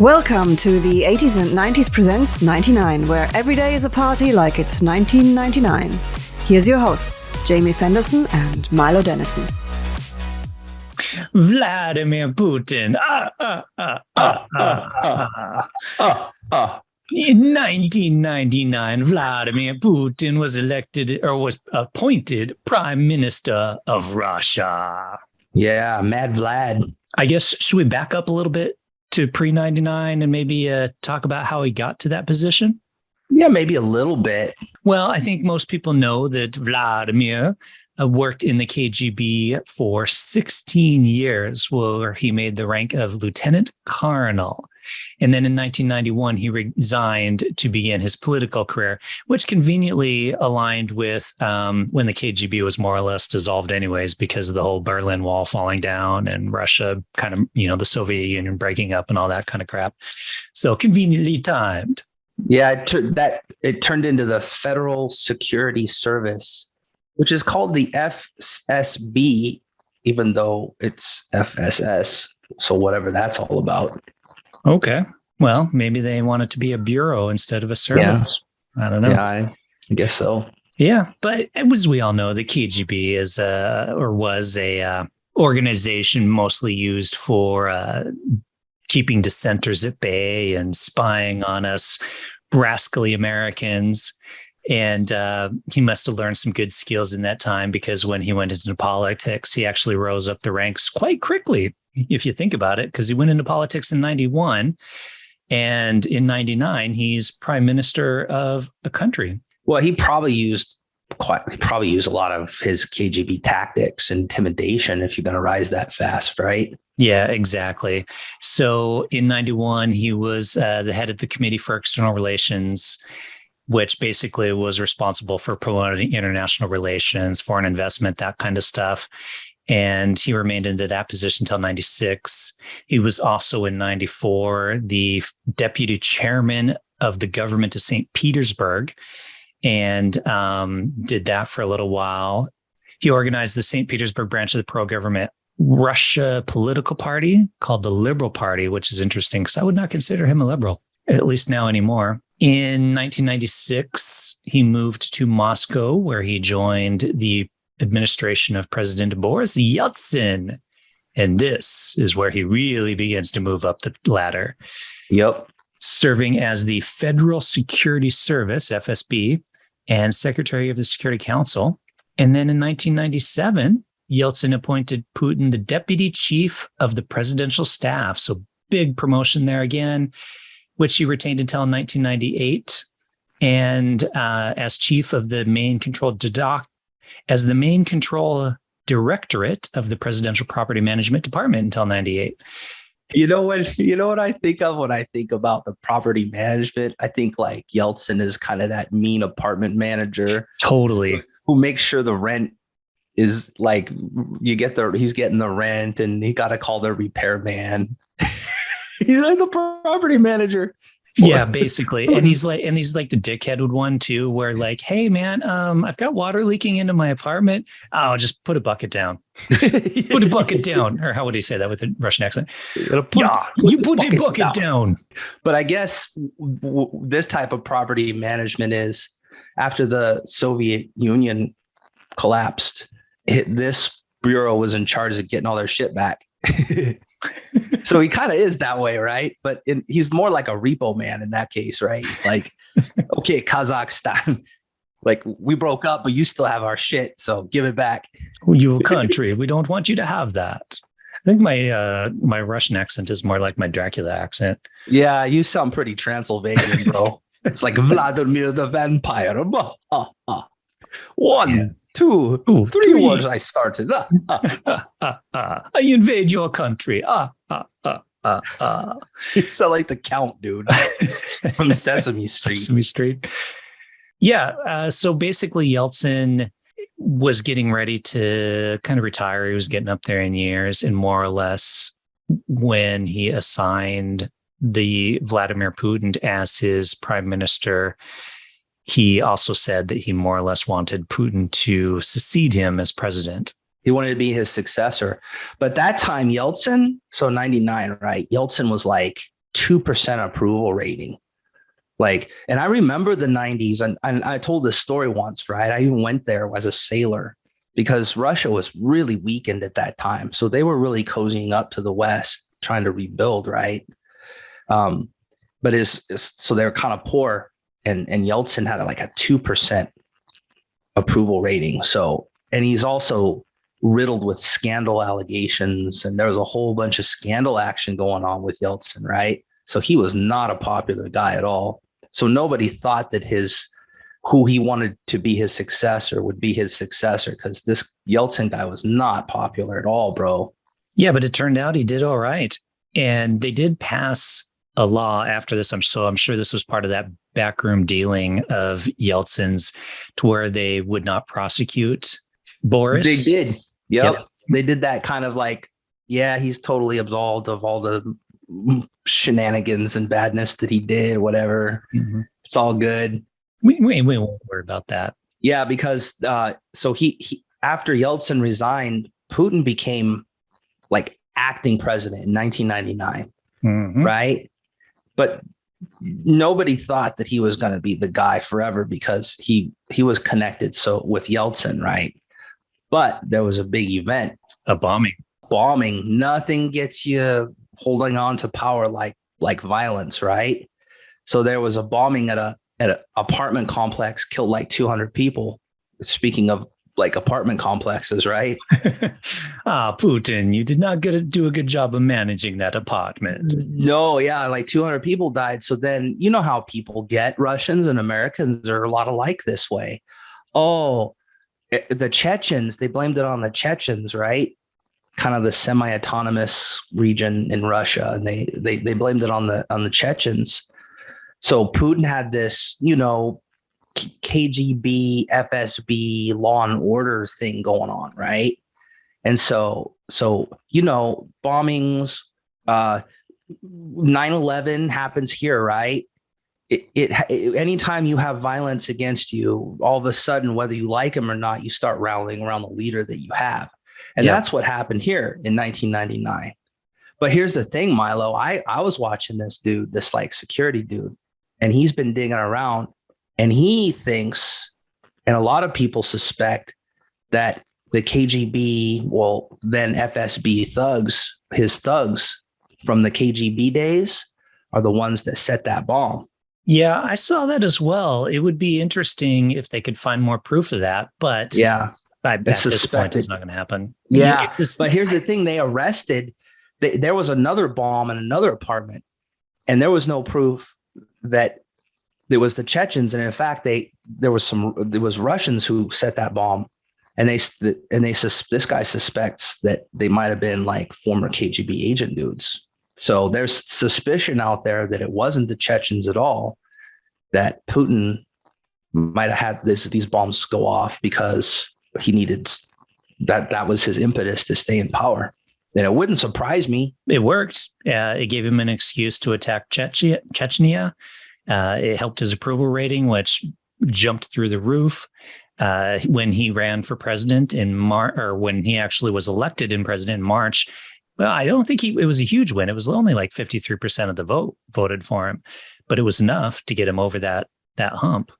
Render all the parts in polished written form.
Welcome to the 80s and 90s Presents 99, where every day is a party like it's 1999. Here's your hosts, Jamie Fenderson and Milo Dennison. Vladimir Putin. In 1999, Vladimir Putin was elected or was appointed Prime Minister of Russia. Yeah, Mad Vlad. I guess, should we back up a little bit to pre-99 and maybe talk about how he got to that position? Yeah, maybe a little bit. Well, I think most people know that Vladimir worked in the KGB for 16 years, where he made the rank of lieutenant colonel. And then in 1991, he resigned to begin his political career, which conveniently aligned with when the KGB was more or less dissolved anyways, because of the whole Berlin Wall falling down and Russia kind of, the Soviet Union breaking up and all that kind of crap. So conveniently timed. Yeah, it turned into the Federal Security Service, which is called the FSB, even though it's FSS. So whatever that's all about. Okay. Well, maybe they want it to be a bureau instead of a service. Yeah. I don't know. Yeah, I guess so. Yeah. But as we all know, the KGB was a organization mostly used for keeping dissenters at bay and spying on us rascally Americans. And he must have learned some good skills in that time, because when he went into politics, he actually rose up the ranks quite quickly, if you think about it, because he went into politics in 91. And in 99, he's prime minister of a country. Well, he probably used a lot of his KGB tactics, intimidation, if you're going to rise that fast, right? Yeah, exactly. So in 91, he was the head of the Committee for External Relations, which basically was responsible for promoting international relations, foreign investment, that kind of stuff. And he remained into that position until 96. He was also in 94 the deputy chairman of the government of St. Petersburg, and did that for a little while. He organized the St. Petersburg branch of the pro-government Russia political party called the Liberal Party, which is interesting because I would not consider him a liberal, at least now anymore. In 1996, he moved to Moscow, where he joined the administration of President Boris Yeltsin. And this is where he really begins to move up the ladder. Yep. Serving as the Federal Security Service, FSB, and Secretary of the Security Council. And then in 1997, Yeltsin appointed Putin the Deputy Chief of the Presidential Staff. So big promotion there again, which he retained until 1998, and as chief of the main control directorate of the Presidential Property Management Department until 98. You know what I think of when I think about the property management? I think like Yeltsin is kind of that mean apartment manager. Totally. Who makes sure the rent is like he's getting the rent, and he got to call the repairman. He's like the property manager. Yeah, basically. And he's like the dickhead one too, where like, hey man, I've got water leaking into my apartment. Oh, just put a bucket down. Put a bucket down. Or how would he say that with a Russian accent? Put a bucket down. But I guess this type of property management is after the Soviet Union collapsed, this bureau was in charge of getting all their shit back. So he kind of is that way, right? But he's more like a repo man in that case, right? Like, okay, Kazakhstan, like we broke up, but you still have our shit, so give it back. You country, we don't want you to have that. I think my Russian accent is more like my Dracula accent. Yeah, you sound pretty Transylvanian, bro. It's like Vladimir the Vampire. One, two, three words I started. I invade your country. You sound like the Count, dude, from Sesame Street. Sesame Street. Yeah. So basically, Yeltsin was getting ready to kind of retire. He was getting up there in years, and more or less when he assigned the Vladimir Putin as his prime minister, he also said that he more or less wanted Putin to succeed him as president. He wanted to be his successor. But that time, Yeltsin, so 99, right? Yeltsin was like 2% approval rating. Like, and I remember the 90s, and I told this story once, right? I even went there as a sailor because Russia was really weakened at that time. So they were really cozying up to the West, trying to rebuild, right? But so they're kind of poor, and Yeltsin had like a 2% approval rating. So, and he's also riddled with scandal allegations, and there was a whole bunch of scandal action going on with Yeltsin, right? So he was not a popular guy at all. So nobody thought that who he wanted to be his successor would be his successor, because this Yeltsin guy was not popular at all, bro. Yeah, but it turned out he did all right. And they did pass a law after this. I'm sure this was part of that backroom dealing of Yeltsin's, to where they would not prosecute Boris. They did. Yep. They did that kind of like, yeah, he's totally absolved of all the shenanigans and badness that he did, whatever. Mm-hmm. It's all good. We won't worry about that. Yeah, because so he after Yeltsin resigned, Putin became like acting president in 1999, mm-hmm. right? But nobody thought that he was going to be the guy forever, because he was connected with Yeltsin, right? But there was a big event, a bombing. Nothing gets you holding on to power like violence, right? So there was a bombing at an apartment complex, killed like 200 people. Speaking of like apartment complexes, right? Putin, you did not do a good job of managing that apartment. No, yeah, like 200 people died. So then, you know how people get, Russians and Americans are a lot alike this way. Oh, the Chechens, they blamed it on the Chechens, right? Kind of the semi-autonomous region in Russia, and they blamed it on the Chechens. So Putin had this, KGB, FSB, law and order thing going on, right? And so bombings, 9/11 happens here, right? Anytime you have violence against you, all of a sudden, whether you like him or not, you start rallying around the leader that you have. And that's what happened here in 1999. But here's the thing, Milo, I was watching this dude, this like security dude, and he's been digging around, and he thinks, and a lot of people suspect, that the KGB, well, then FSB thugs, his thugs from the KGB days, are the ones that set that bomb. Yeah, I saw that as well. It would be interesting if they could find more proof of that, but yeah, at this point, it's not going to happen. Yeah, but here's the thing: there was another bomb in another apartment, and there was no proof that it was the Chechens. And in fact, there was Russians who set that bomb, and this guy suspects that they might have been like former KGB agent dudes. So there's suspicion out there that it wasn't the Chechens at all, that Putin might have had these bombs go off because he needed that was his impetus to stay in power. And it wouldn't surprise me. It worked. It gave him an excuse to attack Chechnya. It helped his approval rating, which jumped through the roof when he ran for president in March, or when he actually was elected in president in March. Well, I don't think it was a huge win. It was only like 53% of the vote voted for him, but it was enough to get him over that hump.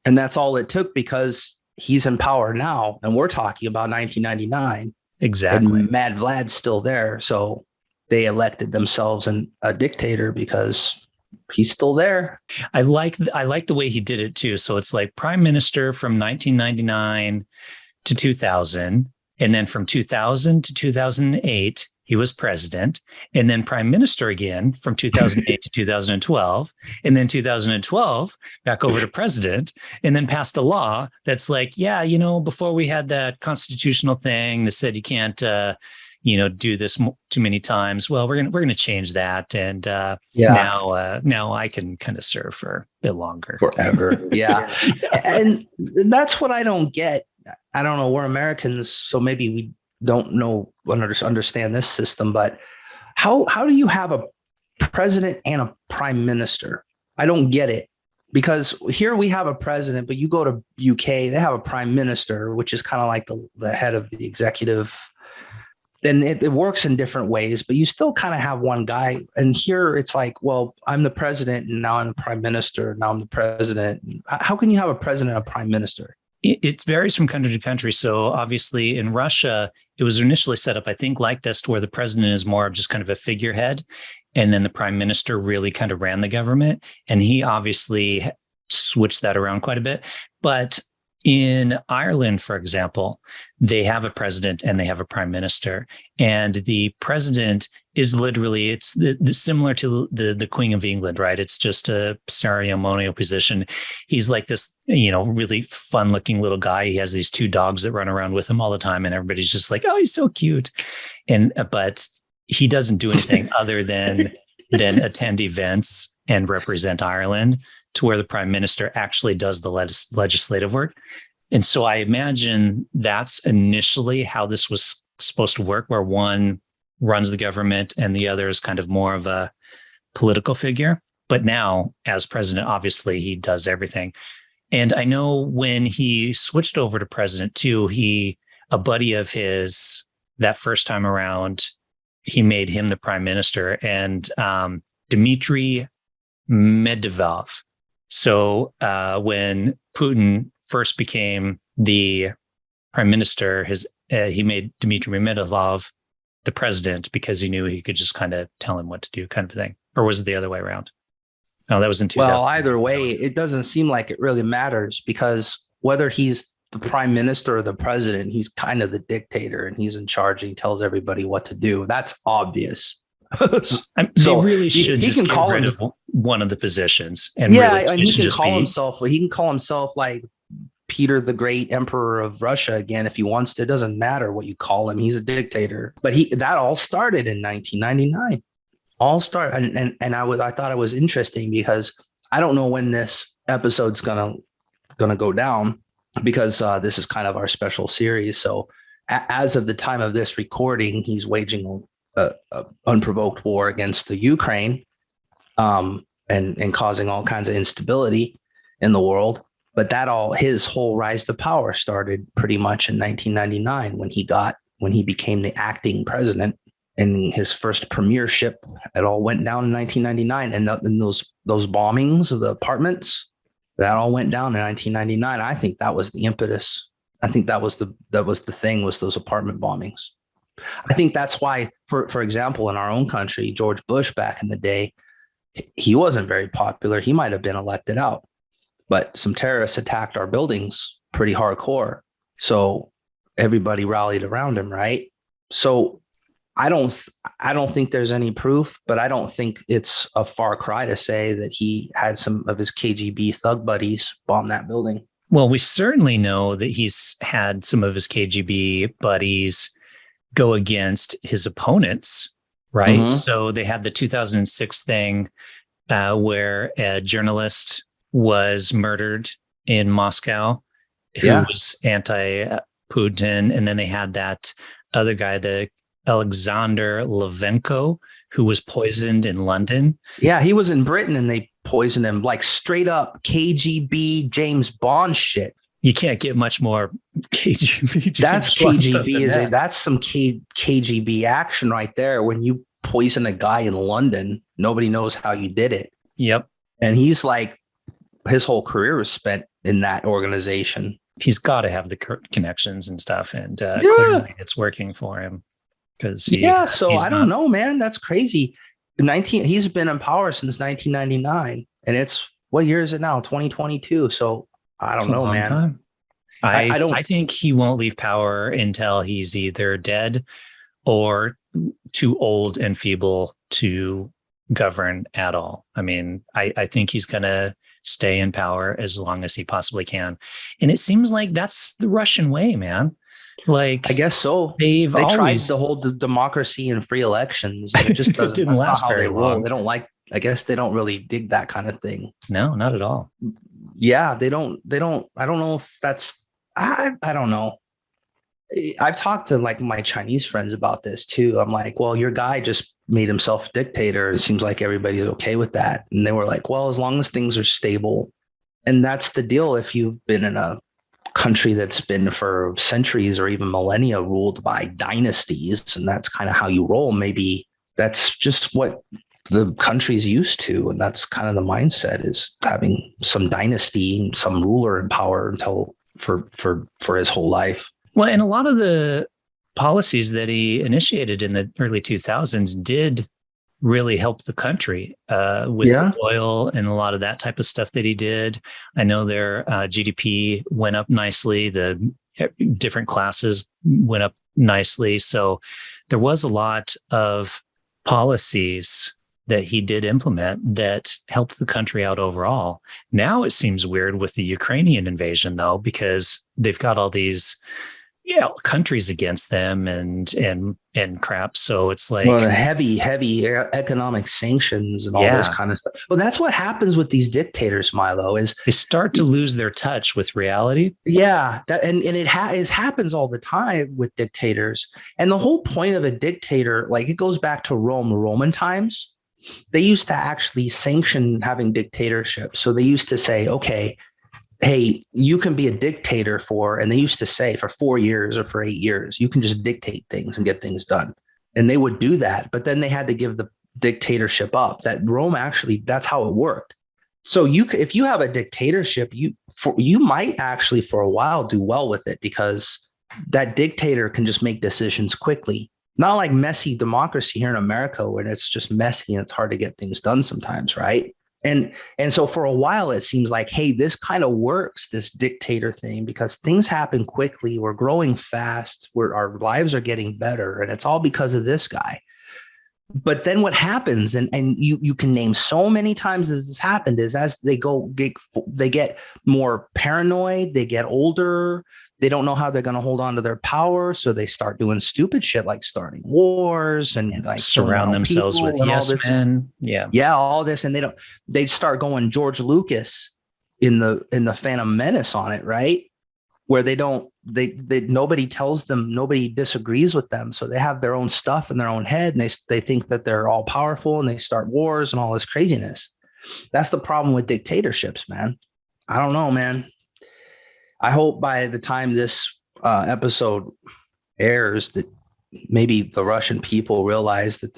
And that's all it took, because he's in power now, and we're talking about 1999. Exactly. And Mad Vlad's still there, so they elected themselves a dictator because he's still there. I like the way he did it too. So it's like prime minister from 1999 to 2000, and then from 2000 to 2008. He was president, and then prime minister again from 2008 to 2012, and then 2012 back over to president, and then passed a law that's like, before we had that constitutional thing that said you can't, do this too many times. Well, we're gonna change that, and now I can kind of serve for a bit longer, forever. Yeah, and that's what I don't get. I don't know. We're Americans, so maybe we don't understand this system, but how do you have a president and a prime minister? I don't get it, because here we have a president, but you go to UK, they have a prime minister, which is kind of like the head of the executive and it works in different ways, but you still kind of have one guy. And here it's like, well, I'm the president and now I'm the prime minister. Now I'm the president. How can you have a president and a prime minister? It varies from country to country. So obviously in Russia, it was initially set up, I think, like this, to where the president is more of just kind of a figurehead. And then the prime minister really kind of ran the government. And he obviously switched that around quite a bit. But in Ireland, for example, they have a president and they have a prime minister. And the president is literally, it's similar to the Queen of England, right? It's just a ceremonial position. He's like this, really fun looking little guy. He has these two dogs that run around with him all the time. And everybody's just like, oh, he's so cute. But he doesn't do anything other than attend events and represent Ireland, to where the prime minister actually does the legislative work. And so I imagine that's initially how this was supposed to work, where one runs the government and the other is kind of more of a political figure. But now, as president, obviously he does everything. And I know when he switched over to president too, a buddy of his, that first time around, he made him the prime minister, and Dmitry Medvedev. So when Putin first became the prime minister, he made Dmitry Medvedev the president because he knew he could just kind of tell him what to do, kind of thing. Or was it the other way around? No, that was in 2000. Well, either way, it doesn't seem like it really matters, because whether he's the prime minister or the president, he's kind of the dictator and he's in charge. And he tells everybody what to do. That's obvious. They really should just get rid of one of the positions. And he can call himself like Peter the Great, Emperor of Russia again if he wants to. It doesn't matter what you call him. He's a dictator. But that all started in 1999. I thought it was interesting because I don't know when this episode's gonna go down, because this is kind of our special series. So as of the time of this recording, he's waging a unprovoked war against the Ukraine, and causing all kinds of instability in the world. But his whole rise to power started pretty much in 1999 when he became the acting president, and his first premiership. It all went down in 1999, and those bombings of the apartments, that all went down in 1999. I think that was the impetus. I think that was the thing, was those apartment bombings. I think that's why, for example, in our own country, George Bush back in the day, he wasn't very popular. He might have been elected out, but some terrorists attacked our buildings pretty hardcore. So everybody rallied around him, right? So I don't think there's any proof, but I don't think it's a far cry to say that he had some of his KGB thug buddies bomb that building. Well, we certainly know that he's had some of his KGB buddies go against his opponents, right? Mm-hmm. So they had the 2006 thing where a journalist was murdered in Moscow who was anti-Putin. And then they had that other guy, the Alexander Levenko, who was poisoned in London. Yeah, he was in Britain and they poisoned him, like straight up KGB James Bond shit. You can't get much more KGB. That's KGB. That's some KGB action right there. When you poison a guy in London, nobody knows how you did it. Yep. And he's like, his whole career was spent in that organization. He's got to have the connections and stuff, and clearly it's working for him. So I don't know, man. That's crazy. He's been in power since 1999, and what year is it now? 2022. So I don't know, man. Time. I think he won't leave power until he's either dead or too old and feeble to govern at all. I mean, I think he's going to stay in power as long as he possibly can. And it seems like that's the Russian way, man. Like, I guess so. They tried to hold the democracy and free elections. And it just doesn't didn't last very long. They don't like, I guess they don't really dig that kind of thing. No, not at all. Yeah, they don't, I don't know if that's, I don't know. I've talked to like my Chinese friends about this too. I'm like, well, your guy just made himself a dictator. It seems like everybody's okay with that. And they were like, well, as long as things are stable. And that's the deal. If you've been in a country that's been for centuries or even millennia ruled by dynasties, and that's kind of how you roll. Maybe that's just what the country's used to, and that's kind of the mindset, is having some dynasty, some ruler in power until for his whole life. Well, and a lot of the policies that he initiated in the early 2000s did really help the country with the oil and a lot of that type of stuff that he did. I know their GDP went up nicely. The different classes went up nicely. So there was a lot of policies that he did implement that helped the country out overall. Now it seems weird with the Ukrainian invasion, though, because they've got all these countries against them and crap. So it's like, well, the heavy economic sanctions and all this kind of stuff. Well, that's what happens with these dictators, Milo, is they start to lose their touch with reality. Yeah. It happens all the time with dictators. And the whole point of a dictator, like, it goes back to Roman times. They used to actually sanction having dictatorship. So they used to say, okay, hey, you can be a dictator and they used to say for 4 years or for 8 years, you can just dictate things and get things done. And they would do that. But then they had to give the dictatorship up. That Rome actually, that's how it worked. So if you have a dictatorship, you might actually for a while do well with it, because that dictator can just make decisions quickly. Not like messy democracy here in America, where it's just messy and it's hard to get things done sometimes, right? And so for a while, it seems like, hey, this kind of works, this dictator thing, because things happen quickly. We're growing fast. Our lives are getting better. And it's all because of this guy. But then what happens, and you can name so many times as this happened, is as they get more paranoid, they get older, they don't know how they're going to hold on to their power. So they start doing stupid shit like starting wars and like surround themselves with yes men. Yeah. All this. And they start going George Lucas in the Phantom Menace on it, right? Where nobody tells them, nobody disagrees with them. So they have their own stuff in their own head, and they think that they're all powerful, and they start wars and all this craziness. That's the problem with dictatorships, man. I don't know, man. I hope by the time this episode airs that maybe the Russian people realize that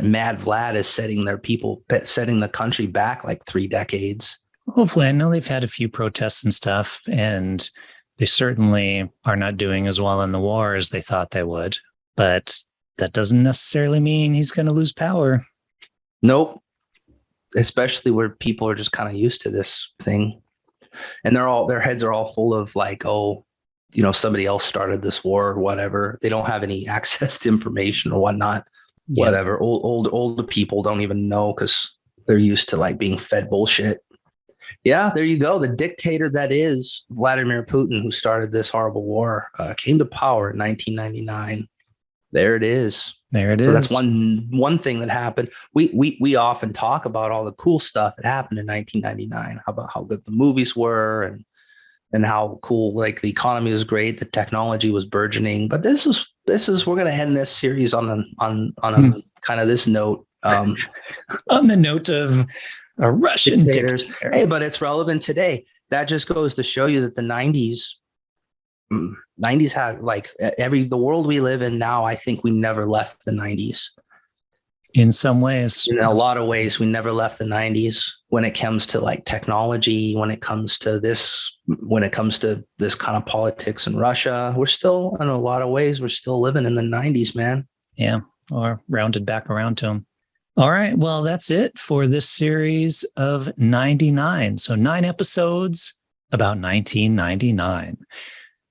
Mad Vlad is setting the country back like 3 decades. Hopefully. I know they've had a few protests and stuff, and they certainly are not doing as well in the war as they thought they would. But that doesn't necessarily mean he's going to lose power. Nope. Especially where people are just kind of used to this thing. And their heads are all full of like, oh, somebody else started this war or whatever. They don't have any access to information or whatnot. Yeah. Whatever. Older people don't even know, because they're used to like being fed bullshit. Yeah, there you go. The dictator that is Vladimir Putin, who started this horrible war, came to power in 1999. There it is. So that's one thing that happened. We often talk about all the cool stuff that happened in 1999. About how good the movies were and how cool, like, the economy was great, the technology was burgeoning. But this is we're going to end this series on a kind of this note. On the note of a Russian dictator. Hey, but it's relevant today. That just goes to show you that the 90s had like the world we live in now. I think we never left the 90s. In some ways, in a lot of ways, we never left the 90s when it comes to like technology, when it comes to this kind of politics in Russia. We're still, in a lot of ways, we're still living in the 90s, man. Yeah. Or rounded back around to them. All right. Well, that's it for this series of 99. So 9 episodes about 1999.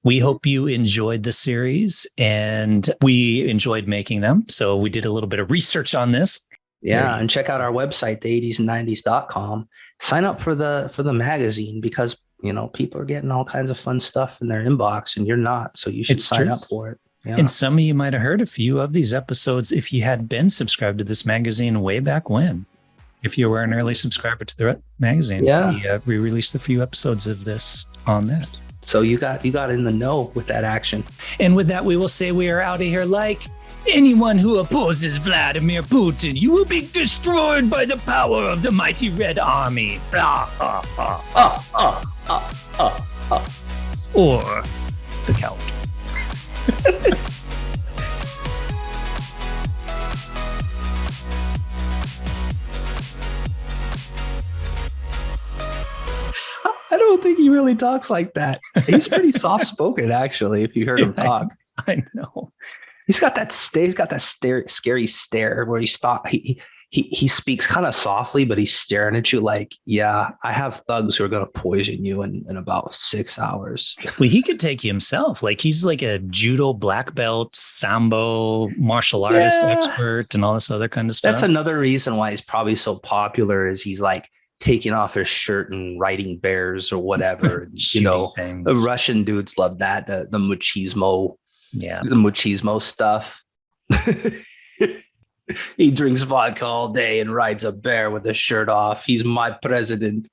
We hope you enjoyed the series, and we enjoyed making them. So we did a little bit of research on this. Yeah. And check out our website, the80sand90s.com. Sign up for the magazine, because, people are getting all kinds of fun stuff in their inbox and you're not. So you should sign up for it. Yeah. And some of you might have heard a few of these episodes if you had been subscribed to this magazine way back when. If you were an early subscriber to the magazine, we released a few episodes of this on that. So you got in the know with that action. And with that, we will say we are out of here like anyone who opposes Vladimir Putin. You will be destroyed by the power of the mighty Red Army. or the Count. I don't think he really talks like that. He's pretty soft spoken, actually. If you heard him talk, I know. He's got that scary stare where he speaks kind of softly, but he's staring at you like, yeah, I have thugs who are going to poison you in about 6 hours. Well, he could take you himself. Like he's like a judo black belt, sambo martial artist expert, and all this other kind of stuff. That's another reason why he's probably so popular. Is he's like taking off his shirt and riding bears or whatever. The Russian dudes love that. The machismo. Yeah, the machismo stuff. He drinks vodka all day and rides a bear with his shirt off. He's my president.